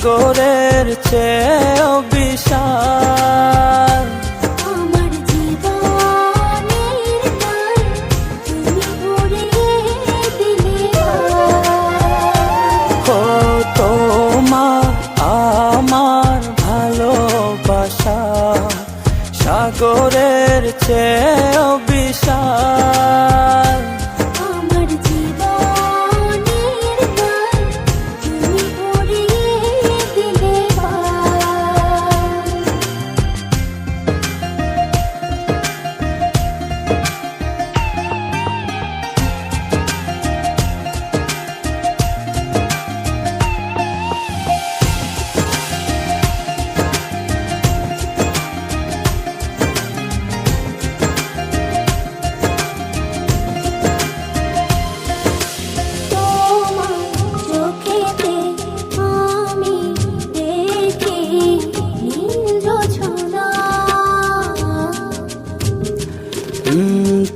সাগরের চেয়েও বিশাল। আমার জীবনের গান তুমি ভরিয়ে দিলে। ও তোমার আমার ভালোবাসা সাগরের চেয়েও বিশাল। আমার জীবনের গান তুমি ভরিয়ে দিলে।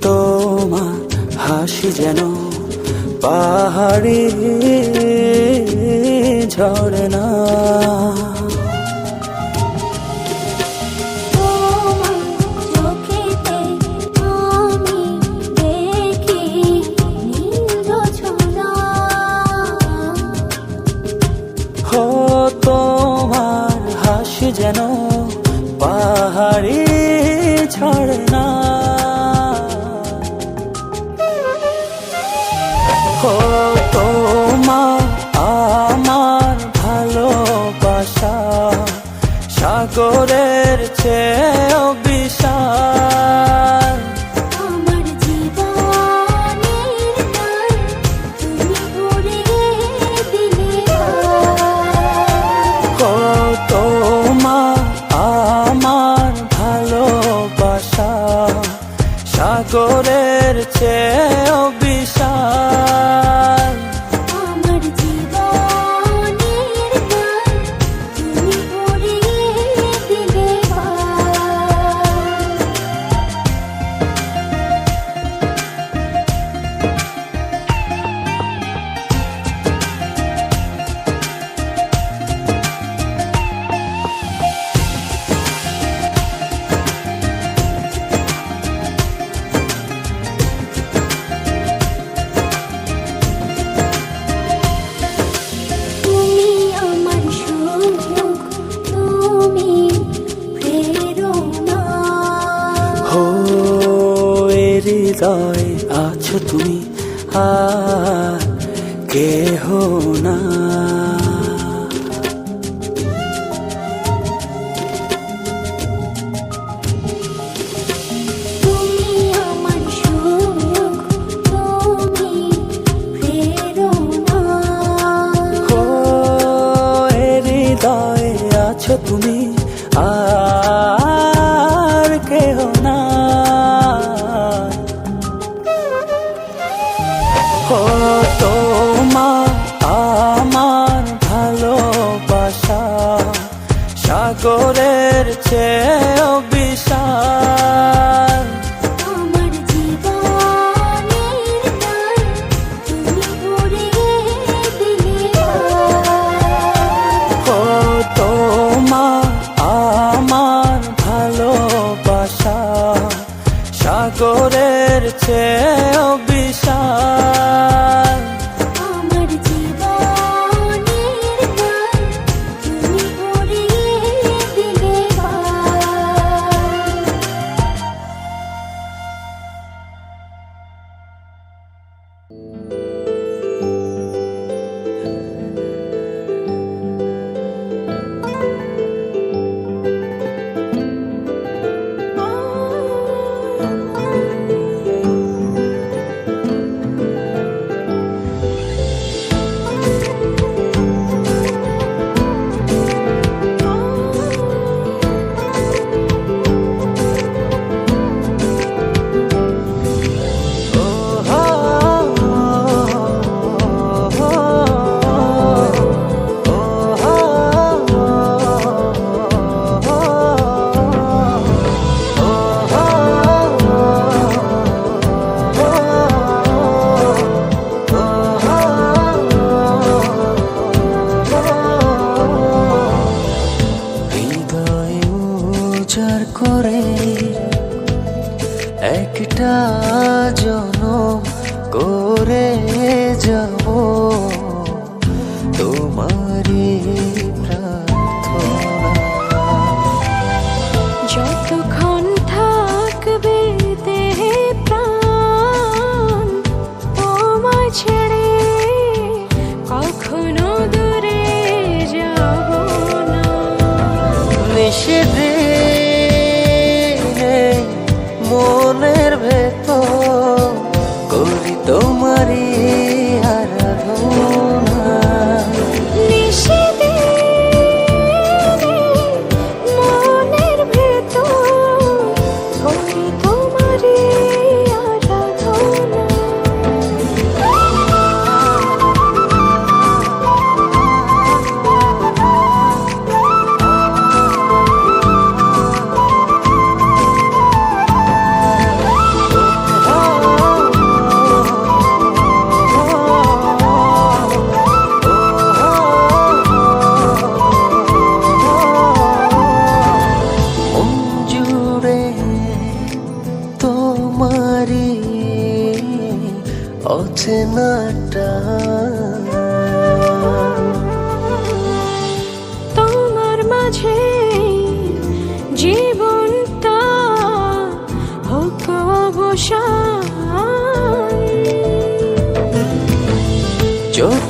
তোমার হাসি যেন পাহাড়ি ঝরনা। ও তোমার হাসি যেন পাহাড়ি ঝরনা। ও তোমার আমার ভালোবাসা সাগরের চেয়েও বিশাল। আমার জীবনের গান তুমি ভরিয়ে দিলে। ও তোমার আমার ভালোবাসা সাগরের চেয়েও বিশাল। আমার জীবনের গান তুমি ভরিয়ে দিলে। তুমি আমার সুখ, তুমি প্রেরণা। ও এ হৃদয়ে আছো তুমি আর কেহ না। তুমি আমার সুখ, তুমি প্রেরণা। ও এ হৃদয়ে আছো তুমি আর কেহ না। ও তোমার আমার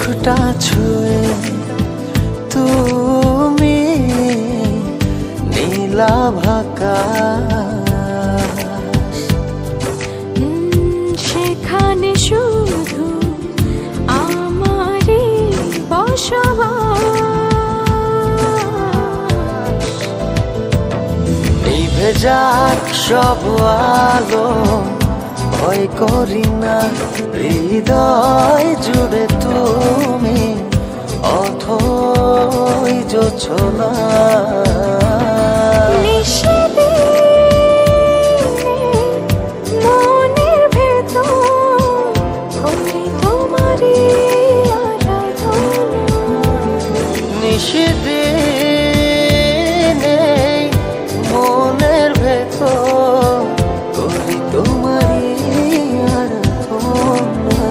চোখটা ছুঁয়ে তুমি নীলাভাকাশ, সেখানে শুধু আমারই বসবাস। নিভে যাক সব আলো, ভয় করি না, হৃদয় জুড়ে তুমি অথই জোছনা। মনের ভেতর করি তোমারই আরাধনা। নিষেধে মনের ভেতর করি তোমারই আরাধনা।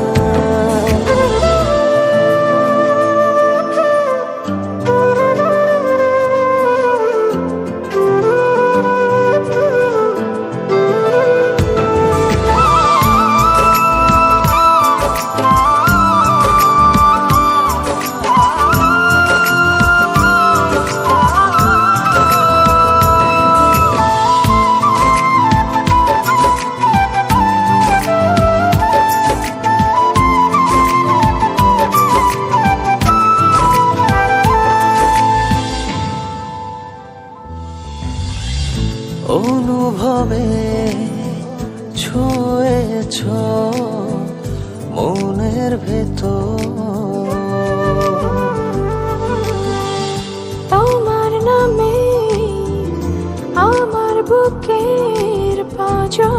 অনুভবে ছুঁয়েছ মনের ভেতর, তোমার নামে আমার বুকের পাঁজর।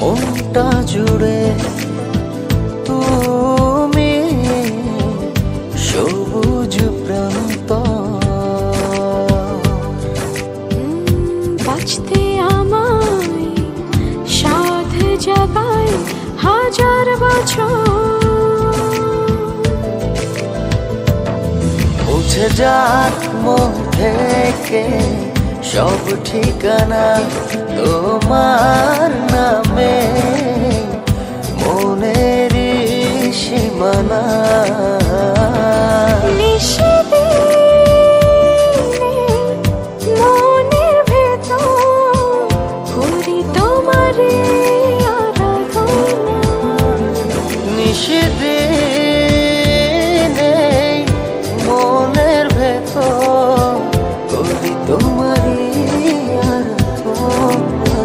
মনটা জুড়ে তুমি সবুজ প্রান্ত। বাঁচতে আমায় সাধ জাগায় হাজার বছর। মুছে যাক মন থেকে সব ঠিকানা তোমার নামে মনের সীমানা। মনের ভেতর করি তোমারই আরাধনা। নিষেধে মনের ভেতর করি তোমারই আরাধনা।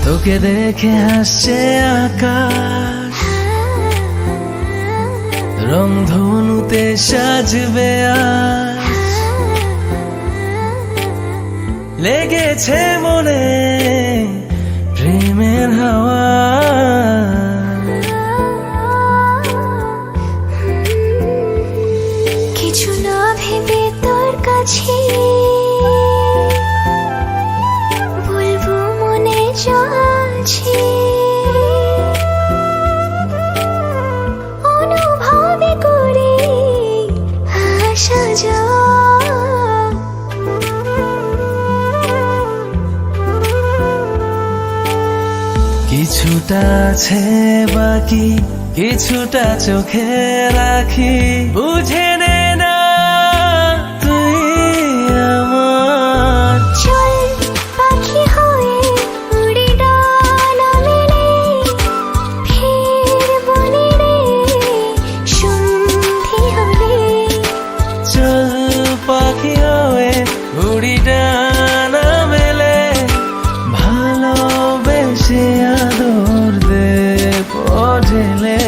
তোকে দেখে হাসছে আকাশ, রংধনুতে সাজবে আজ। লেগেছে মনে প্রেমের হাওয়া, কিছু না ভেবে তোর কাছে বলবো মনে চলছে। অনুভবে করে আসা যাওয়া, কিছুটা আছে বাকি, কিছুটা চোখে রাখি, বুঝে নে না তুই আমার। চল পাখি হয়ে উড়ি ডানা মেলে, ফের বনে রে সন্ধি হলে। চল পাখি হয়ে উড়ি ডানা মেলে, ভালোবেসে আদর দে পড়েলে।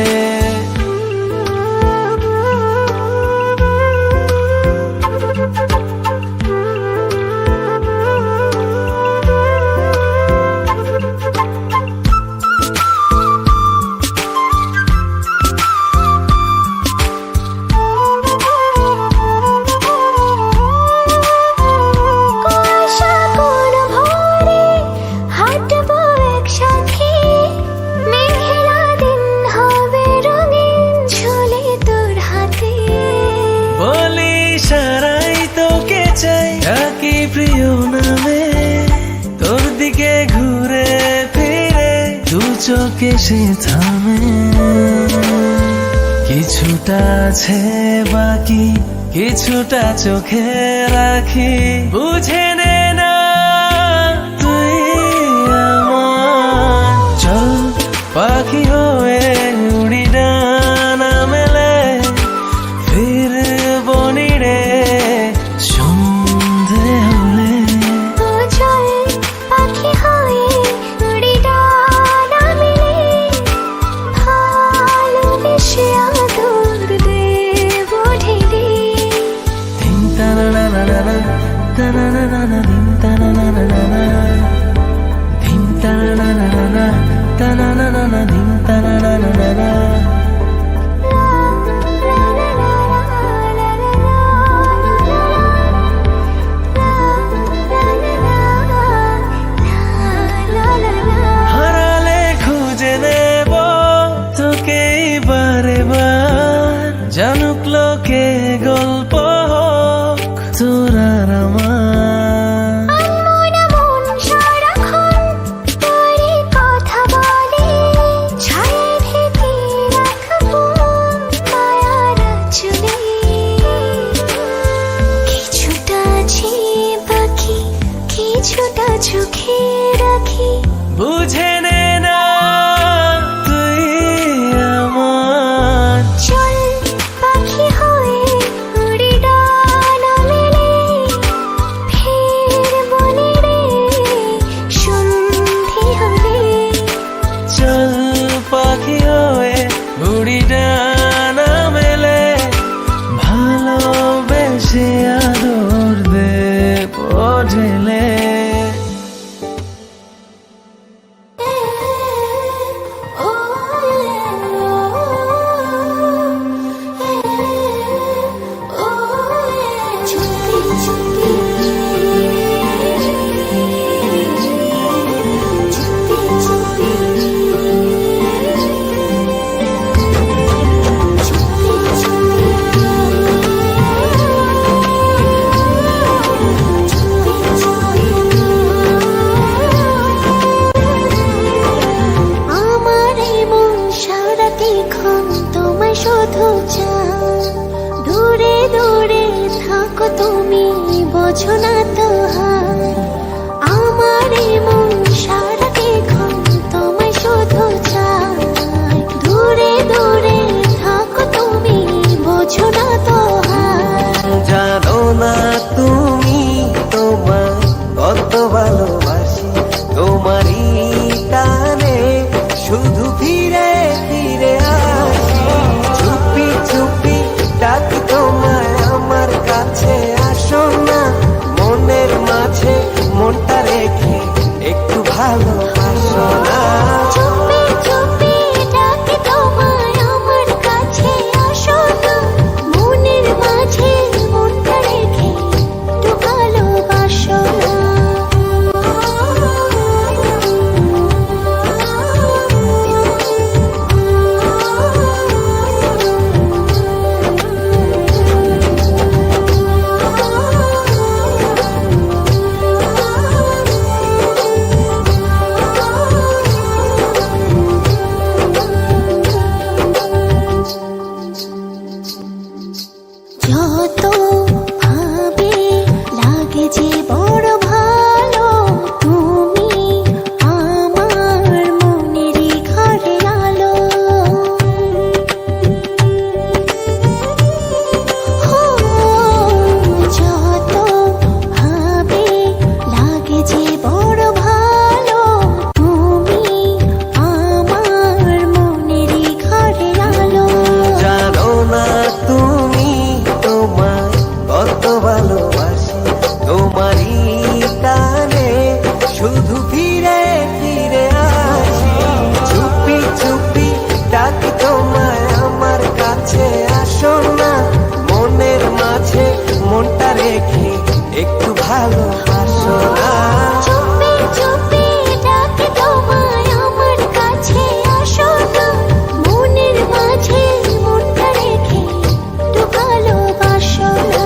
প্রিয় নামে তোর দিকে ঘুরে ফিরে দু চোখে সে থামে। কিছুটা আছে বাকি, কিছুটা চোখে রাখি, বুঝে নে না তুই আমার। চল পাখি হয়ে উড়ি ডানা মেলে, ফিরবো নিড়ে সন্ধে হলে। ও চল পাখি হয়ে উড়ি ডানা মেলে, ভালোবেসে আদর দেব ঢেলে। ধিন তানা না না না না, তানা না না না, ধিন তানা না না না না, ধিন তানা না না না না, তানা না না না, ধিন তানা না না না না। হারালে খুঁজে নেব তোকে বারে বার, জানুক লোকে গল্প হোক তোর আর আমার। মন মন সারাক্ষণ তোরই কথা বলে, ছায়ে ঢেকে রাখবো মায়ার আঁচলে। কিছুটা আছে বাকি, কিছুটা চোখে রাখি, বুঝে নে না তুই আমার। চল পাখি হয়ে উড়ি ডানা মেলে, ফিরবো নিড়ে সন্ধে হলে। চল পাখি হয়ে উড়ি ডানা মেলে, ভালোবেসে আদর দেব ঢেলে। আমার মন সারাক্ষণ তোমায় শুধু চায়, দূরে দূরে থাকো তুমি বোঝো না তো হার। আমার মন সারাক্ষণ তোমায় শুধু চায়, দূরে দূরে থাকো তুমি বোঝো না তো হার। জানো না তুমি তোমার কত ভালোবাসি, তোমারই টানে শুধু ফিরে ফিরে আসি। চুপি চুপি ডাকি তোমায় আমার কাছে, আসো না মনের মাঝে মনটা রেখে একটু ভালোবাসো না। চুপি চুপি ডাকি তোমায় আমার কাছে, আসো না মনের মাঝে মনটা রেখে একটু ভালোবাসো না। যত ভাবে লাগে যে বড় ভালো, তুমি আমার মনেরই ঘরে আলো। যত ভাবে লাগে যে বড় ভালো, তুমি আমার মনেরই ঘরে আলো। জানো না তুমি তোমায় কত ভালোবাসি, তোমারই টানে শুধু ফিরে ফিরে আসি। চুপি চুপি ডাকি তোমায় আমার কাছে, আসো না মনের মাঝে মনটা রেখে একটু ভালোবাসো না। চুপি চুপি ডাকি তোমায় আমার কাছে, আসো না মনের মাঝে মনটা রেখে একটু ভালোবাসো না।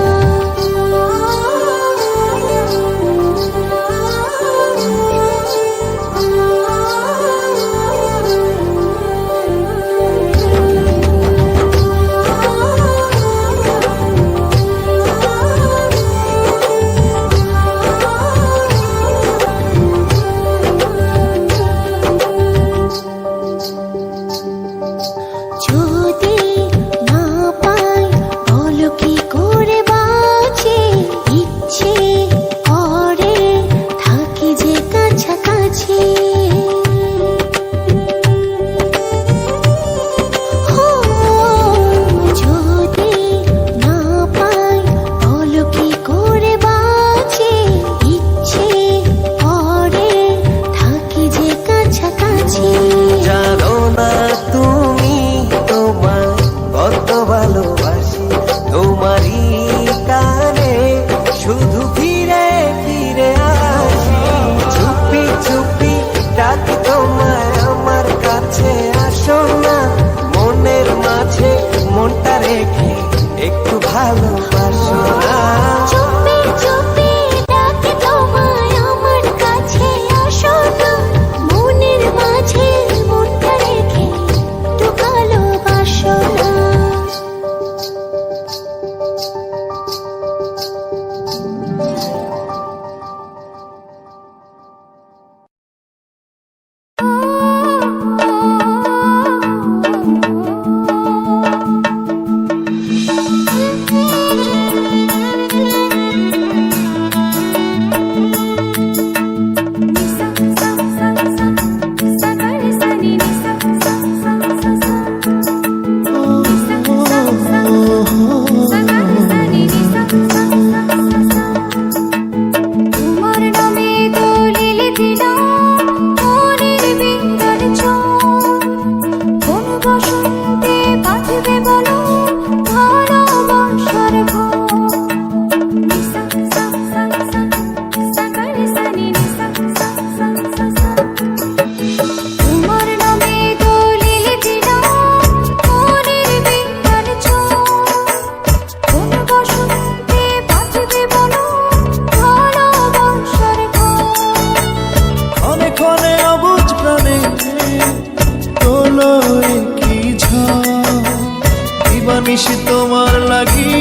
নিশি তোমার লাগি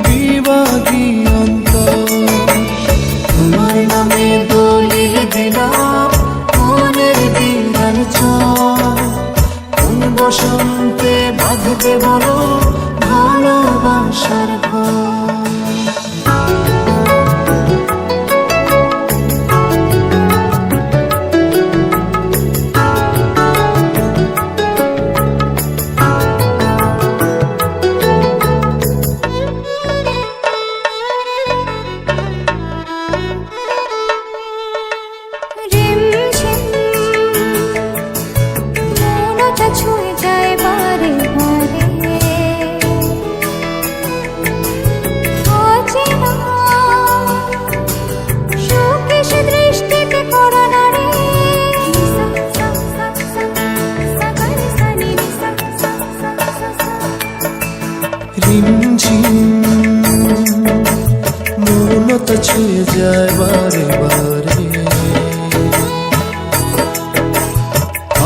বিভাগী অন্তর, তোমার নামে দলিল দিলাম মনের দিলার চর, কোন বসন্তে বাঁধবে বলো ভালোবাসার ঘর। রিমঝিম মৌনতা ছুঁয়ে যায় বারে বারে,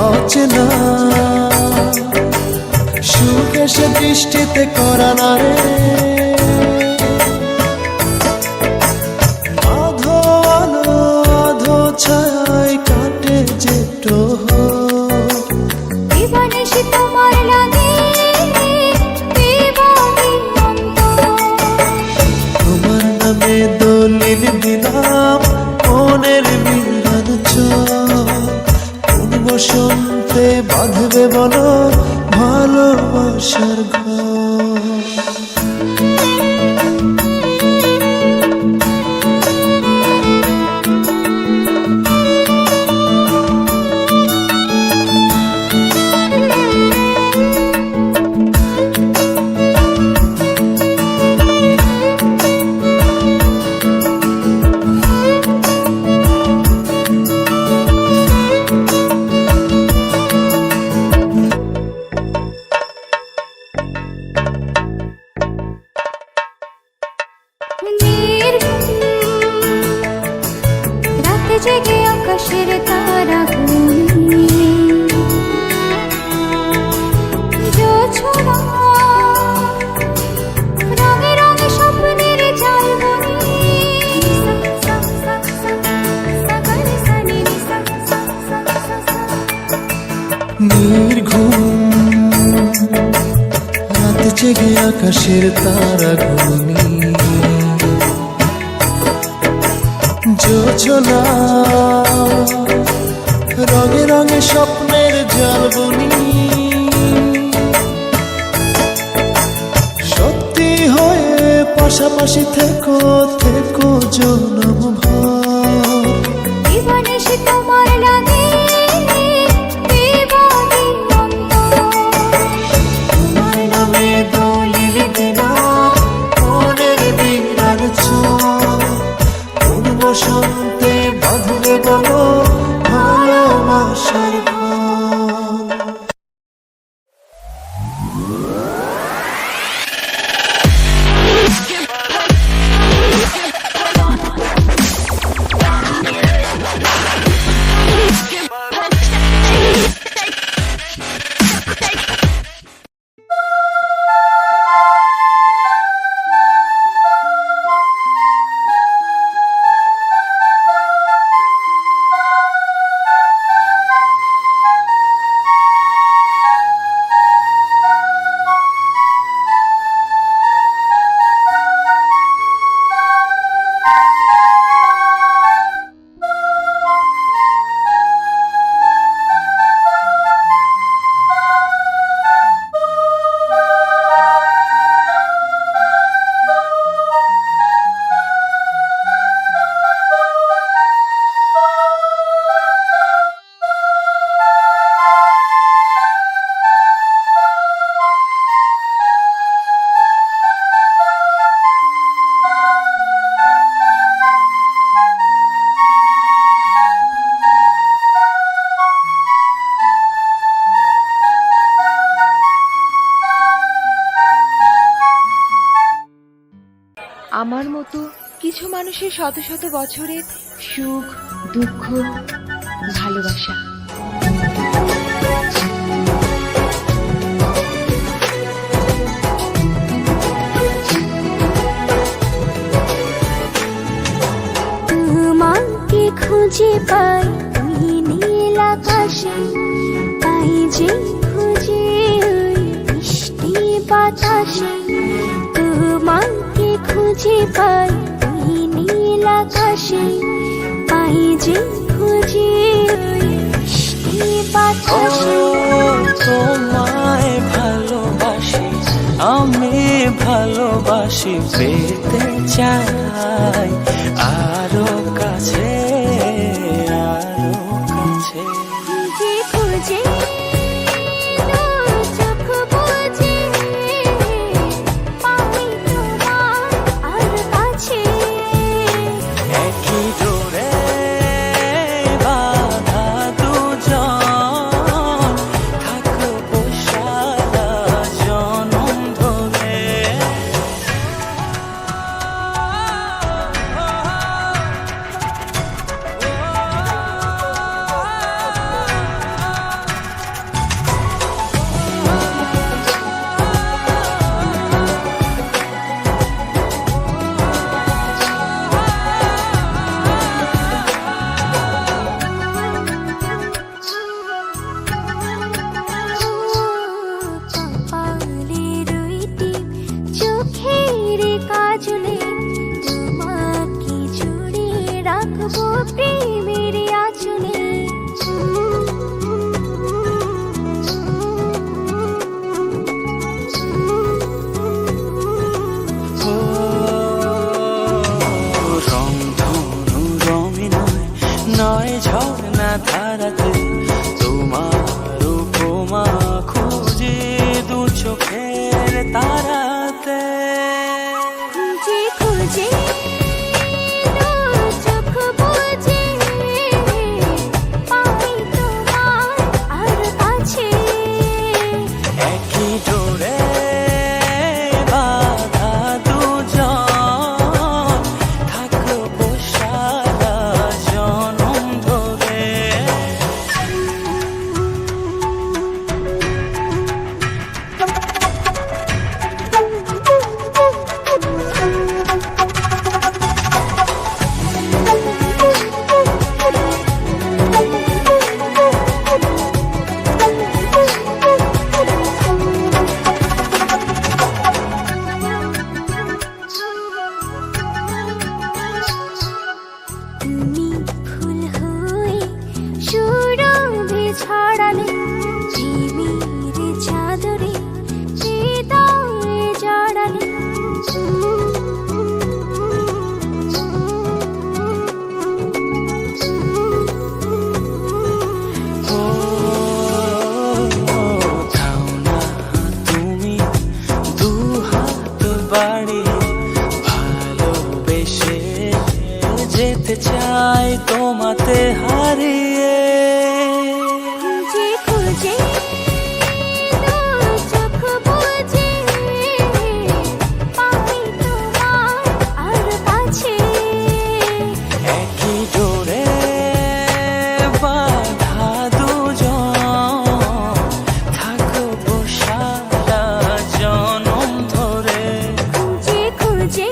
অচেনা সুখ এসে দৃষ্টিতে করা না রে, আধো আলো আধো ছায় কাটে যে তোমার লাগে দলিল দিলাম মনের মিলন চর, কোন বসন্তে বাঁধবে বলো ভালোবাসার ঘর। রাতে জেগে আকাশের তারা জোছনা রঙে রঙে স্বপ্নের জালবনি, নির্ঘুম রাতে জেগে আকাশের তারা গুনি, জোছনা রঙে রঙে স্বপ্নের জালবনি, সত্যি হয়ে পাশাপাশি থেকো থেকো জনম ভর। জীবনে তোমার লাগে তোমার নামে দলিল দিলাম মনের দিলার চর, কোন বসন্তে বাঁধবে বলো ভালোবাসার ঘর। আমার মতো কিছু মানুষের শত শত বছরের সুখ দুঃখ ভালোবাসা পাই ওই নীল আকাশে, পাই যে খুঁজে ওই মিষ্টি বাতাসে, তোমাকে খুঁজে পাই ওই নীল আকাশে, পাই যে খুঁজে ওই মিষ্টি বাতাসে। তোমায় ভালোবাসি, আমি ভালোবাসি, পেতে চাই আরো কাছে, আরো কাছে। খুঁজে খুঁজে চোখ বুজে পাই তোমার আর কাছে, একই ডোরে বাঁধা দুজন, থাকবো সারা জনম ধরে। কপালের ওই টিপ, চোখের কাজলে, তোমাকে জুড়ে রাখবো প্রেমের আঁচলে। রংধনু রঙে নয়, নয় ঝর্ণা ধারাতে, তোমার উপমা খুঁজে দু চোখের তারাতে। খুঁজে খুঁজে চোখ বুজে পাই তোমার আর কাছে, একই ডোরে বাঁধা দুজন, থাকবো সারা জনম ধরে। তুমি ফুল হয়ে সুরভি ছড়ালে, প্রেমের চাদরে হৃদয়ে জড়ালে, ও থাও না তুমি দু হাত বাড়িয়ে, ভালোবেসে যেতে চাই তোমাতে হারিয়ে। খুঁজে খুঁজে চোখ বুজে পাই তোমার আর কাছে, একই ডোরে বাঁধা দুজন, থাকবো সারা জনম ধরে। খুঁজে খুঁজে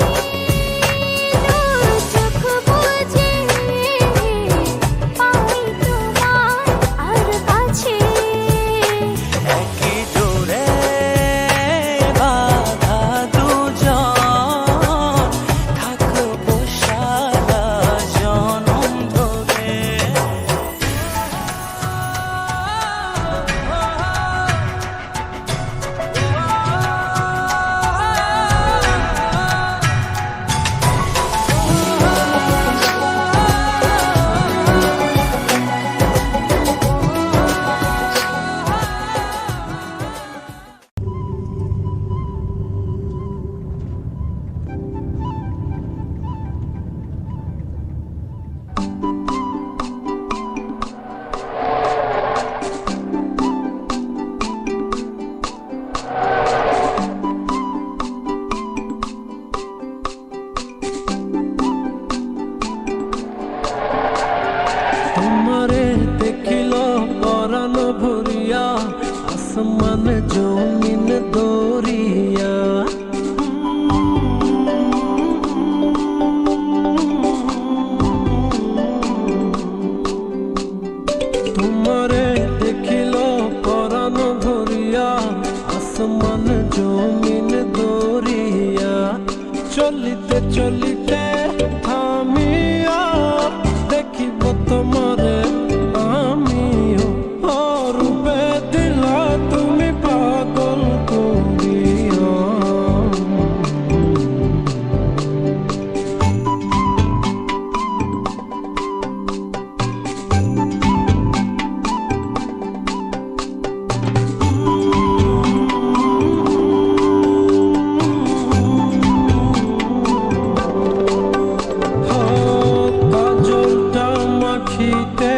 চোখ বুজে পাই তোমার আর কাছে, একই ডোরে বাঁধা দুজন, থাকবো সারা জনম ধরে। তোমারে দেখিল পরাণ ভরিয়া, আসমান জমিন দরিয়া। চলিতে চলিতে থামিয়া দেখিব তোমারে আমিও রূপে দিলা তুমি পাগল করিয়া কাজলটা মাখিতে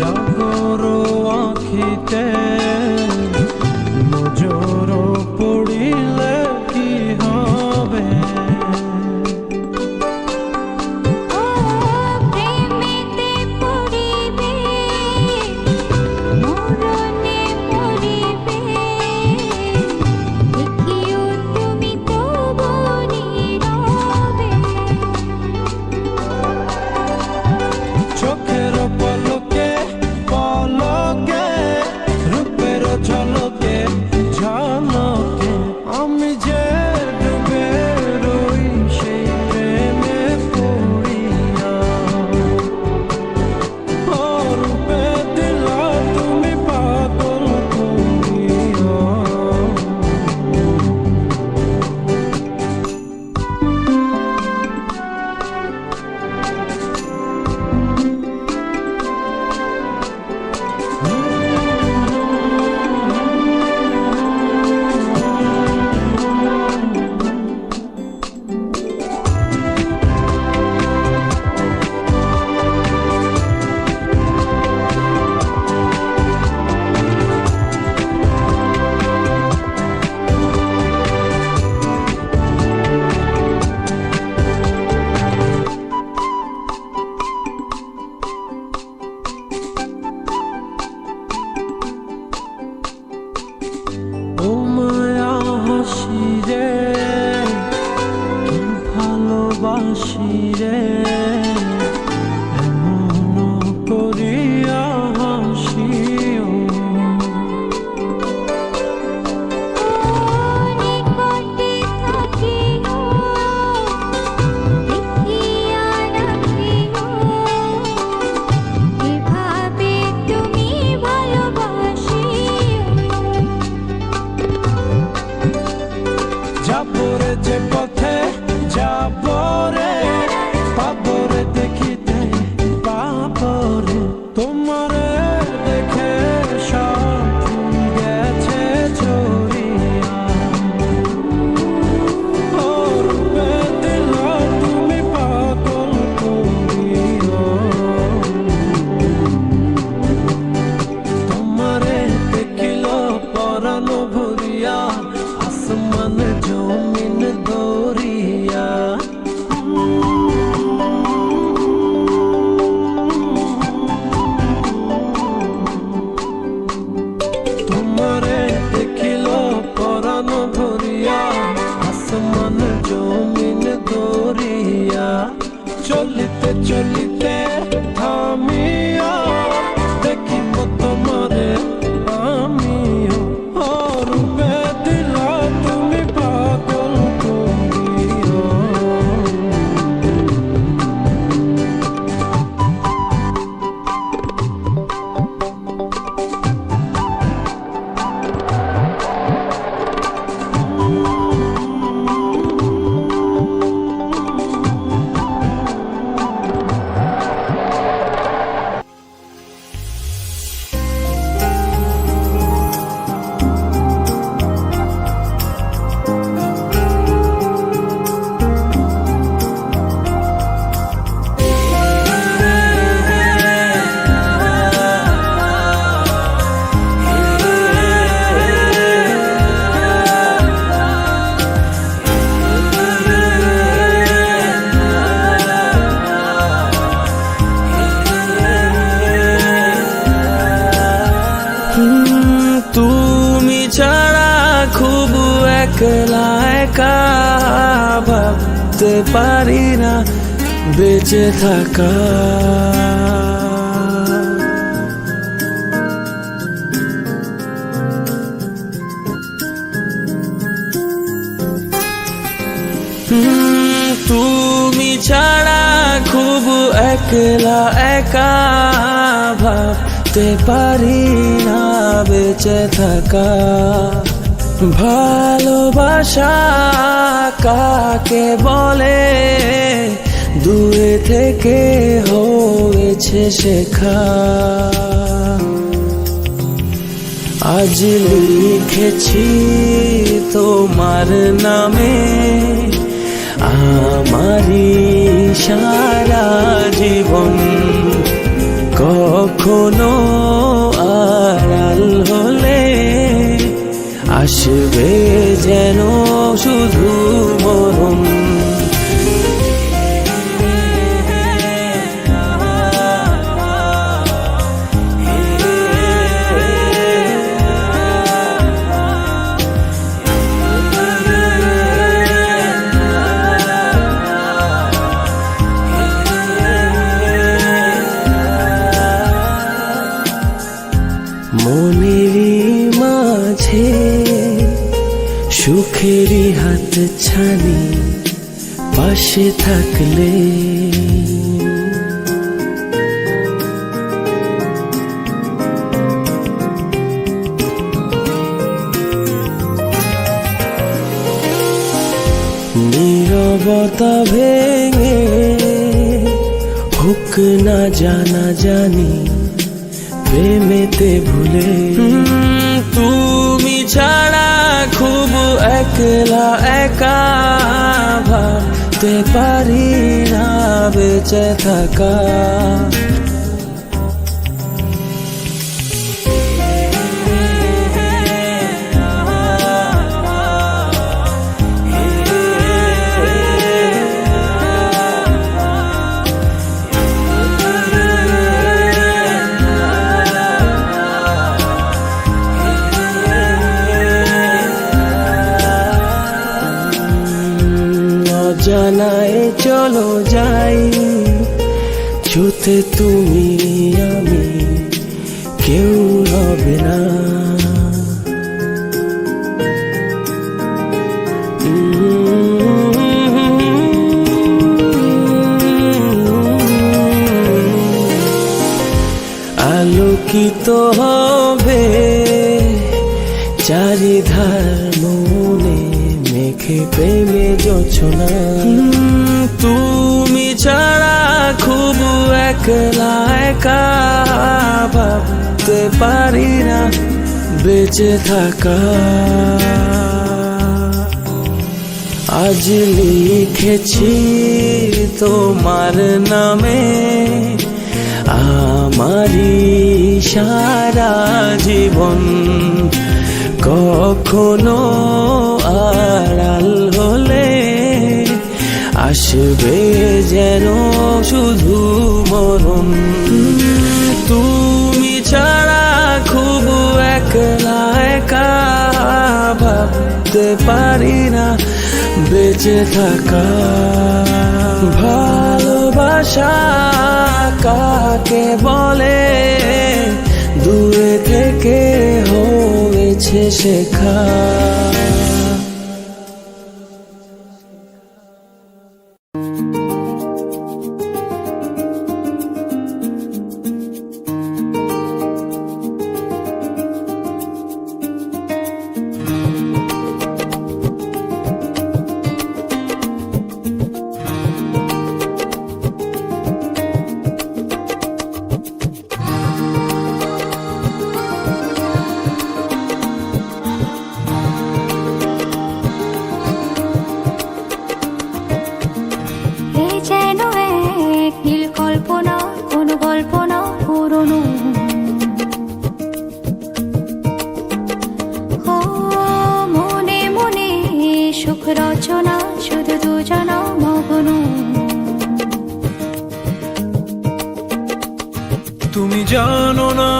জাগর আখিতে নজর পড়িলে কি হবে ও প্রেমেতে পড়িবে মরণে পড়িবে দেখিও তুমি তবু নীরবে চোখের পলকে পলকে রূপের ঝলকে ঝলকে আমি যে ডুবে রই সেই প্রেমে পড়িয়া রূপে দিলা তুমি পাগল করিয়া ও মায়া হাসি রে কি ভালোবাসি রে এমন করিয়া হাসিও নিকটে থাকিও দেখিয়া রাখিও এভাবে তুমি ভালোবাসিও যাবরে যে পথে যাবরে পাবরে দেখিতে পাবরে তোমারে দেখে সব ফুল গেছে ঝরিয়া রূপে দিলা তুমি পাগল করিয়া তোমারে দেখিল পরাণ ভরিয়া আসমান জমিন দরিয়া তোমারে দেখিল পরাণ ভরিয়া আসমান জমিন দরিয়া চলিতে চলিতে থামিয়া দেখিব তোমারে আমিও রূপে দিলা তুমি পাগল করিয়া তুমি ছাড়া খুব একলা একা ভাবতে পারি না বেঁচে থাকা তুমি ছাড়া খুব একলা একা, ভাবতে পারি না বেঁচে থাকা। ভালোবাসা কাকে বলে দূরে থেকে হয়েছে শেখা। আজ লিখেছি তোমার নামে আমারি সারা জীবন, কখনো আড়াল হলে আসবে যেন শুধু মরণ। মনেরই মাঝে সুখেরই হাত ছানি পাশে থাকলে, নীরবতা ভেঙে হোক না জানা জানি প্রেমেতে ভুলে। তুমি ছাড়া খুব একলা একা, ভাবতে পারি না বেঁচে থাকা। জানায় চলো যাই, ছুতে তুমি আমি কেউ হবে না। আলোকিত হবে চারিধার মনে মেঘে প্রেমে জোছনা। তুমি ছাড়া খুব একলা একা, ভাবতে পারি না বেঁচে থাকা। আজ লিখেছি তোমার নামে আমারি সারা জীবন, কখনো আড়াল হলে আসবে যেন শুধু মরণ। তুমি ছাড়া খুব একলা একা, ভাবতে পারি না বেঁচে থাকা। ভালোবাসা কাকে বলে দূরে থেকে হয়েছে শেখা। রচনা শুধু দুজনা মগ্ন। তুমি জানো না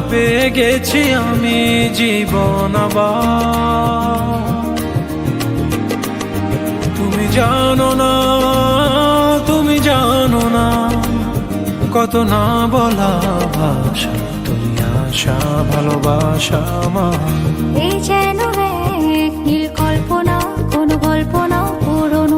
পেয়ে গেছি আমি জীবন আবার। তুমি জানো না, তুমি জানো না কত না বলা ভাষা, তুমি আশা ভালোবাসা আমার। এই যেন এক নীল কল্পনা, কোন গল্প না পুরনো।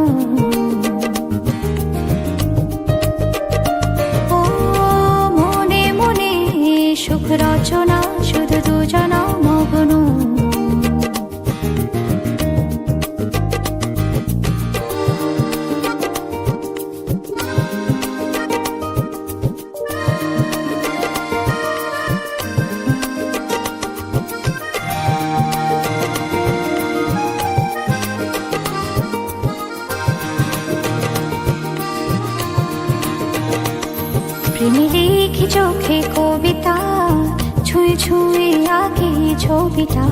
লিখি চোখে কবিতা, ছুঁয়ে ছুঁয়ে আঁকি ছবিটা।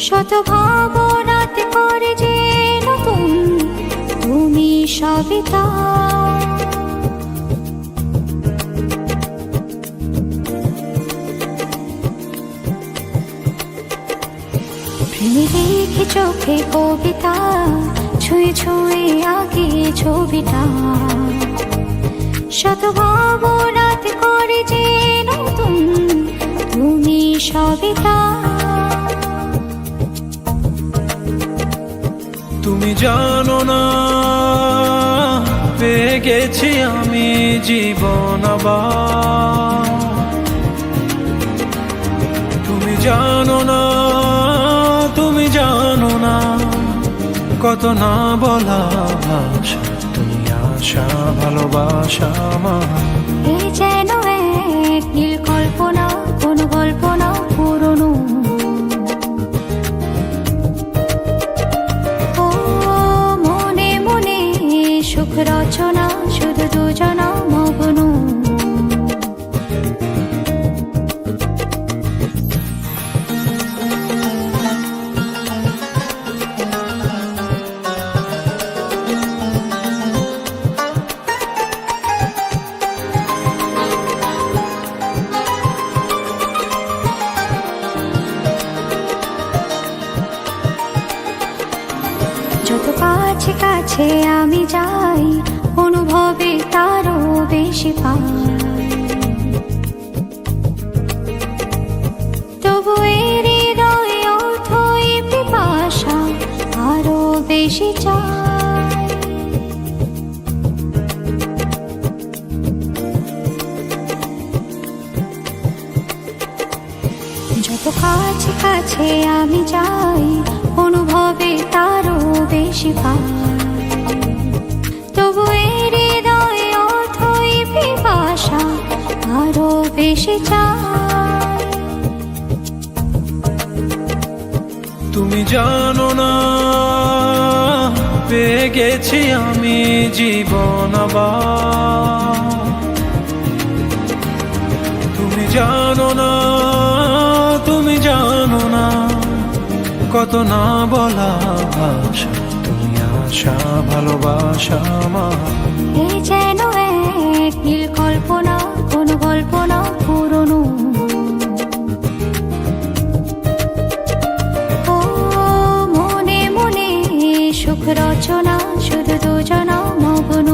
শত ভাবনাতে করে যে নতুন তুমি সবিতা। লিখি চোখে কবিতা, ছুঁয়ে ছুঁয়ে আঁকি ছবিটা। শত ভাবনাতে করে যে নতুন তুমি সবিতা। তুমি জানো না পেয়ে গেছি আমি জীবন আবার। তুমি জানো না, তুমি জানো না কত না বলা ভাষা, তুমি আশা ভালোবাসা আমার। এই যেন এক নীল কল্পনা, কোন গল্প না পুরনো। ও মনে মনে সুখ রচনা, শুধু দুজনা মগ্ন। যত কাছে কাছে আমি যাই, অনুভবে তারও বেশি পাই। তবু এর হৃদয়ে অথই পিপাসা আরো বেশি চাই। যত কাছে কাছে আমি যাই, অনুভবে তারও বেশি পাই। তবু এর হৃদয়ে অথই পিপাসা আরো বেশি চাই। তুমি জানো না পেয়ে গেছি আমি জীবন আবার। তুমি জানো না, তুমি জানো না কত না বলা ভাষা, তুমি আশা ভালোবাসা আমার। এই যেন এক নীল কল্পনা, কোন গল্প না পুরনো। ও মনে মনে সুখ রচনা, শুধু দুজনা মগ্ন।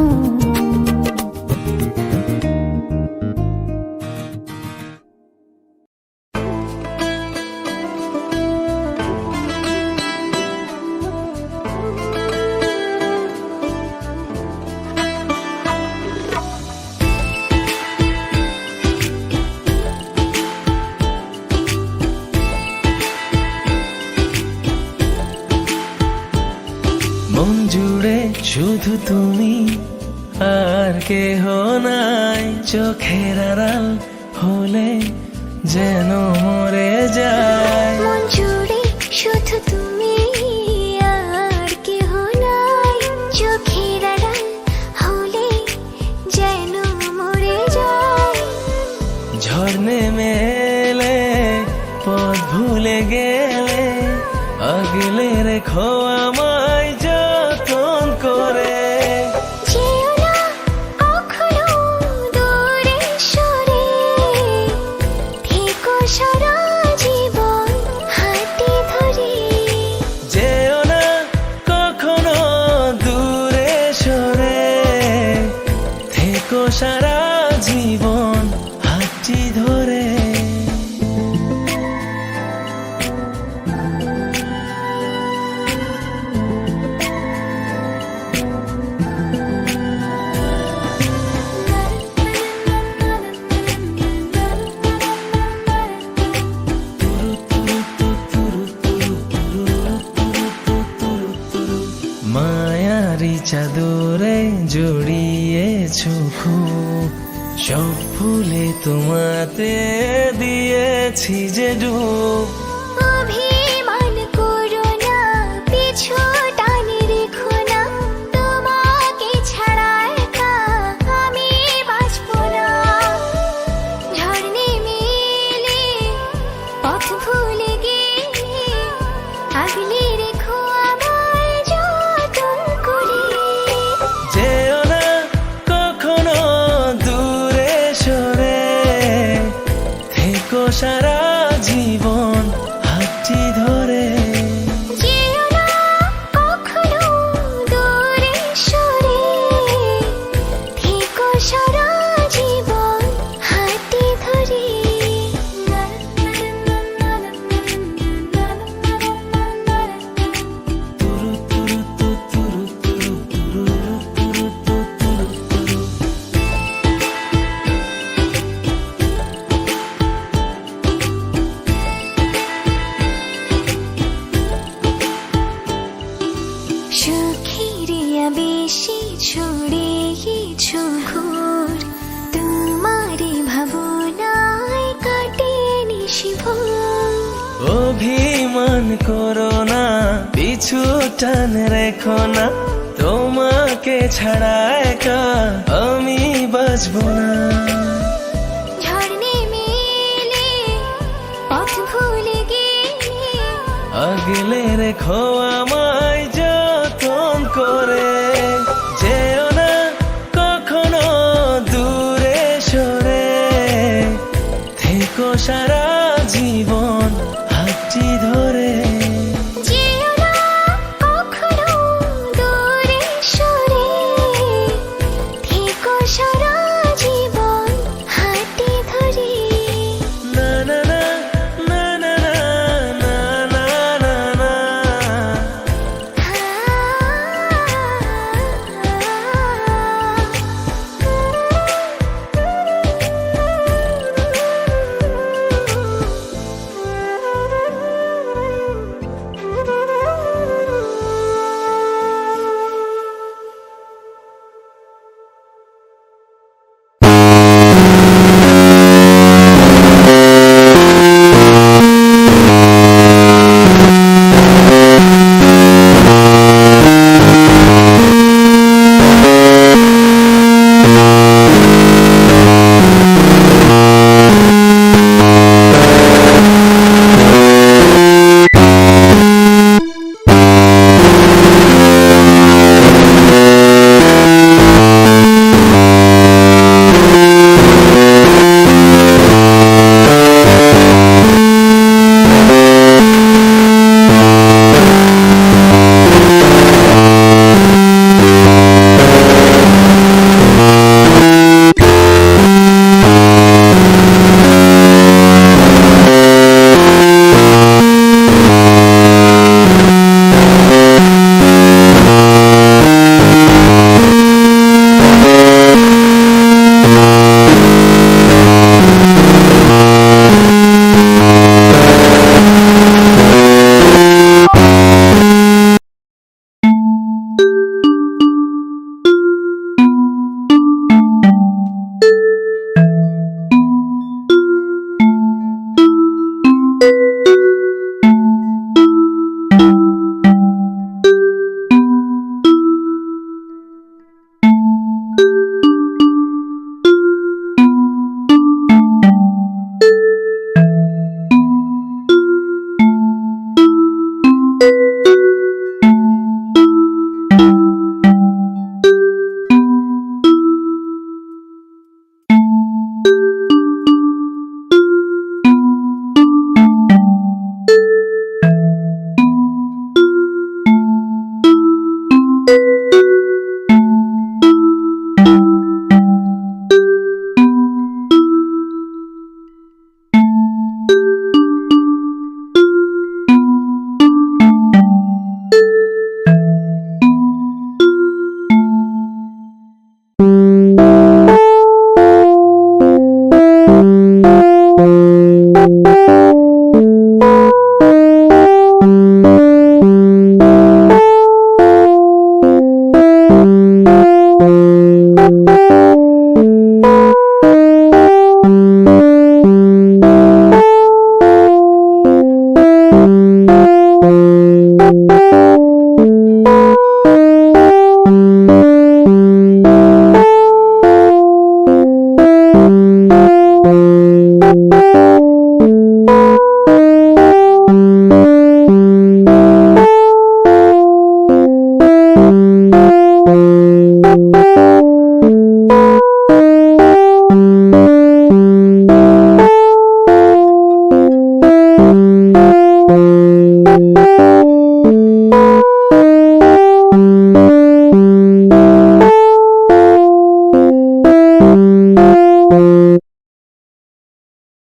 মন জুড়ে শুধু তুমি আর কেহ নাই, চোখের আড়াল হলে যেন মরে যায়। মন জুড়ে শুধু তুমি আর কেহ নাই, চোখের আড়াল হলে যেন মরে যায়। ঝড় নেমে এলে পথ ভুলে গেলে, আগলে রেখো আমায় যতন করে। যেও না কখনো দূরে সরে, থেকো সারা জীবন হাতে ধরে। যেও না কখনো দূরে সরে, থেকো সারা জীবন হাতটি ধরে। মায়ারি চাদরে জড়িয়েছো খুব, সব ফুলে তোমাতে দিয়েছি যে ডুব। অভিমান করো না, পিছু টানে রেখো না, তোমাকে ছাড়া সারা জীবন হাতটি ধরে। যেও না কখনো দূরে সরে, থেকো সারা জীবন হাতে ধরে। তুরু তুরু তু তুরু তুরু তুরু তুরু তু তুরু তুরু। সুখের বেশি ছড়িয়েছ ঘোর, তোমারই ভাবনায় কাটে নিশিভোর। অভিমান করো না, পিছু টান রেখো না, তোমাকে ছাড়া একা আমি বাঁচবো না। ঝড় নেমে এলে, পথ ভুলে গেলে, আগলে রেখো আমায় যতন করে। যেও না কখনো দূরে সরে, থেকো সারা জীবন হাতটি ধরে। যেও না কখনো দূরে সরে, থেকো সারা জীবন হাতে ধরে। না না না না না না না না না।